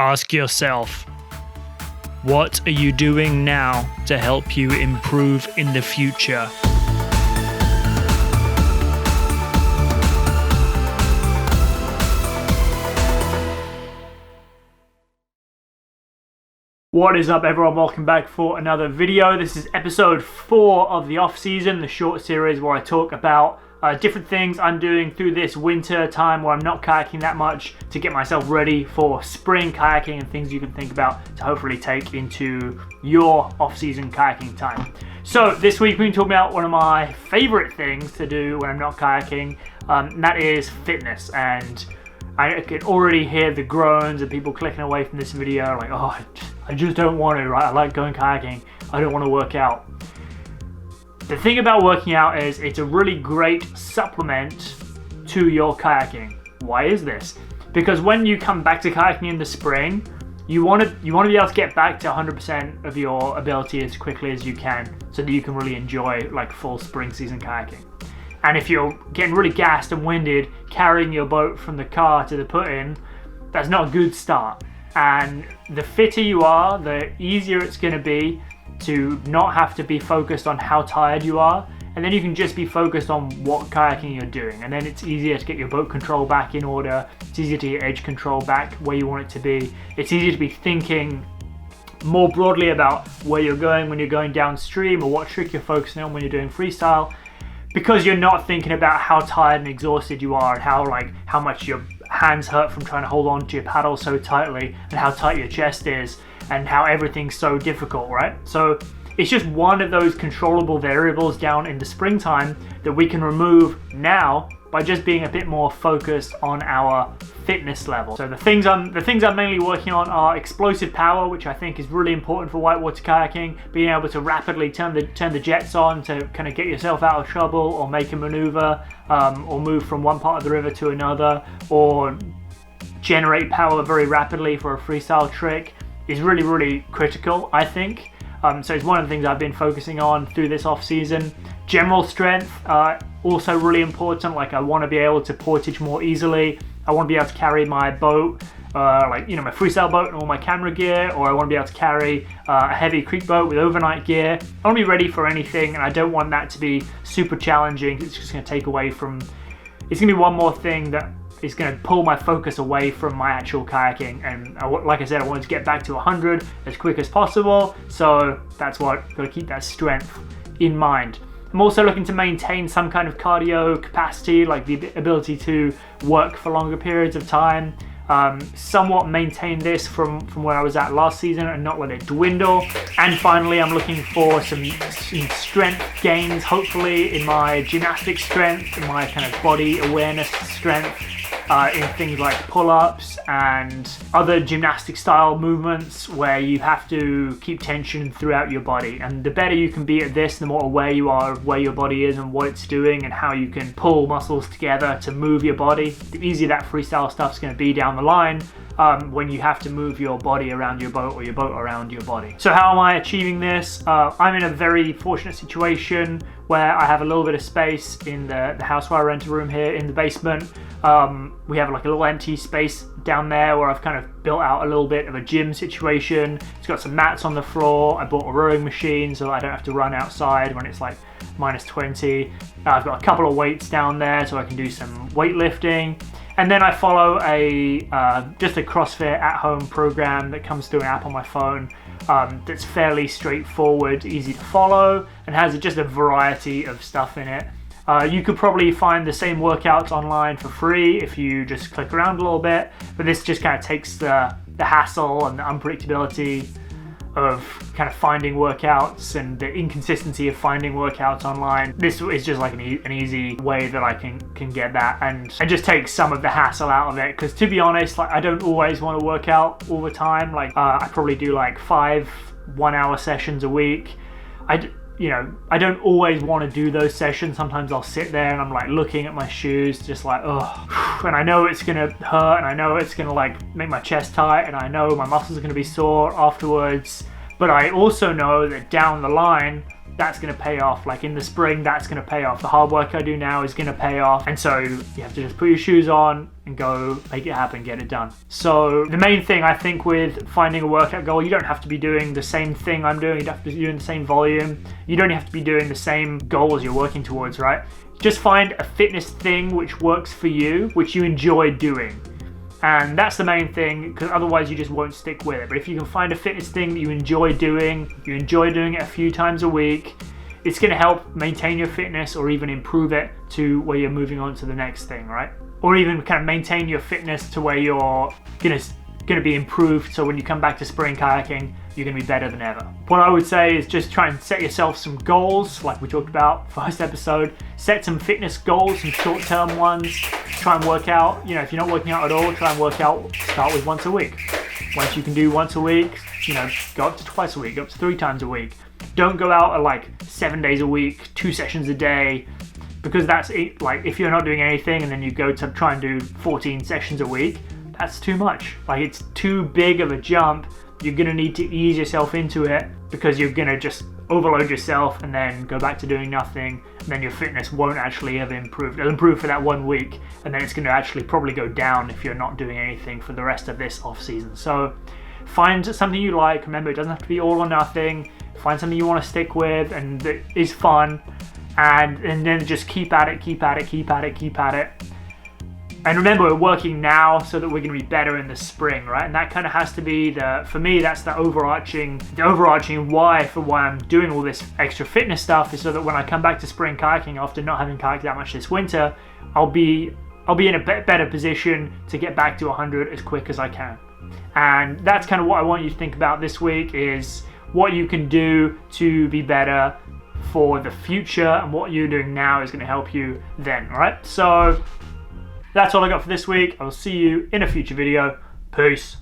Ask yourself, what are you doing now to help you improve in the future? What is up, everyone? Welcome back for another video. This is episode 4 of the off season, the short series where I talk about different things I'm doing through this winter time where I'm not kayaking that much to get myself ready for spring kayaking, and things you can think about to hopefully take into your off-season kayaking time. So this week we've been talking about one of my favorite things to do when I'm not kayaking, and that is fitness. And I can already hear the groans of people clicking away from this video like, oh, I just don't want to, right? I like going kayaking, I don't want to work out. The thing about working out is it's a really great supplement to your kayaking. Why is this? Because when you come back to kayaking in the spring, you want to be able to get back to 100% of your ability as quickly as you can, so that you can really enjoy like full spring season kayaking. And if you're getting really gassed and winded carrying your boat from the car to the put-in, that's not a good start. And the fitter you are, the easier it's going to be to not have to be focused on how tired you are, and then you can just be focused on what kayaking you're doing, and then it's easier to get your boat control back in order. It's easier to get edge control back where you want it to be. It's easier to be thinking more broadly about where you're going when you're going downstream, or what trick you're focusing on when you're doing freestyle, because you're not thinking about how tired and exhausted you are, and how much your hands hurt from trying to hold on to your paddle so tightly, and how tight your chest is, and how everything's so difficult, right? So it's just one of those controllable variables down in the springtime that we can remove now by just being a bit more focused on our fitness level. So the things I'm mainly working on are explosive power, which I think is really important for whitewater kayaking. Being able to rapidly turn the jets on to kind of get yourself out of trouble, or make a maneuver, or move from one part of the river to another, or generate power very rapidly for a freestyle trick, is really, really critical, I think. So it's one of the things I've been focusing on through this off season. General strength, also really important. Like, I want to be able to portage more easily. I want to be able to carry my boat, my freestyle boat and all my camera gear, or I want to be able to carry a heavy creek boat with overnight gear. I want to be ready for anything, and I don't want that to be super challenging. It's just going to take away from, it's going to be one more thing that is going to pull my focus away from my actual kayaking. And like I said, I wanted to get back to 100 as quick as possible, so that's what, got to keep that strength in mind. I'm also looking to maintain some kind of cardio capacity, like the ability to work for longer periods of time, somewhat maintain this from where I was at last season and not let it dwindle. And finally, I'm looking for some strength gains, hopefully in my gymnastic strength, in my kind of body awareness strength, in things like pull-ups and other gymnastic style movements where you have to keep tension throughout your body. And the better you can be at this, the more aware you are of where your body is and what it's doing and how you can pull muscles together to move your body, the easier that freestyle stuff's going to be down the line, when you have to move your body around your boat, or your boat around your body. So how am I achieving this? I'm in a very fortunate situation where I have a little bit of space in the house where I rent a room here in the basement. We have like a little empty space down there where I've kind of built out a little bit of a gym situation. It's got some mats on the floor. I bought a rowing machine so I don't have to run outside when it's like minus 20. I've got a couple of weights down there so I can do some weightlifting. And then I follow just a CrossFit at-home program that comes through an app on my phone, that's fairly straightforward, easy to follow, and has just a variety of stuff in it. You could probably find the same workouts online for free if you just click around a little bit, but this just kind of takes the hassle and the unpredictability of kind of finding workouts and the inconsistency of finding workouts online. This is just like an easy way that I can get that and just take some of the hassle out of it, because to be honest, like, I don't always want to work out all the time. Like, I probably do like 5 1-hour sessions a week. I don't always want to do those sessions. Sometimes I'll sit there and I'm like looking at my shoes, just like, oh, and I know it's gonna hurt, and I know it's gonna like make my chest tight, and I know my muscles are gonna be sore afterwards. But I also know that down the line, that's going to pay off. Like in the spring, that's going to pay off. The hard work I do now is going to pay off. And so you have to just put your shoes on and go make it happen, get it done. So the main thing I think with finding a workout goal, you don't have to be doing the same thing I'm doing. You don't have to be doing the same volume. You don't have to be doing the same goals you're working towards, right? Just find a fitness thing which works for you, which you enjoy doing. And that's the main thing, because otherwise you just won't stick with it. But if you can find a fitness thing that you enjoy doing it a few times a week, it's going to help maintain your fitness or even improve it to where you're moving on to the next thing, right? Or even kind of maintain your fitness to where you're going to be improved, so when you come back to spring kayaking, you're going to be better than ever. What I would say is just try and set yourself some goals, like we talked about first episode. Set some fitness goals, some short-term ones. Try and work out, if you're not working out at all, try and work out, start with once a week. Once you can do once a week, go up to twice a week, go up to 3 times a week. Don't go out at like 7 days a week, 2 sessions a day, because that's it. Like if you're not doing anything and then you go to try and do 14 sessions a week, that's too much. Like it's too big of a jump. You're gonna need to ease yourself into it, because you're gonna just overload yourself and then go back to doing nothing, and then your fitness won't actually ever improve. It'll improve for that 1 week, and then it's gonna actually probably go down if you're not doing anything for the rest of this off season. So find something you like. Remember, it doesn't have to be all or nothing. Find something you want to stick with and that is fun, and then just keep at it. And remember, we're working now so that we're going to be better in the spring, right? And that kind of has to be for me, that's the overarching why for why I'm doing all this extra fitness stuff, is so that when I come back to spring kayaking after not having kayaked that much this winter, I'll be in a better position to get back to 100 as quick as I can. And that's kind of what I want you to think about this week, is what you can do to be better for the future, and what you're doing now is going to help you then, all right? So that's all I got for this week. I will see you in a future video. Peace.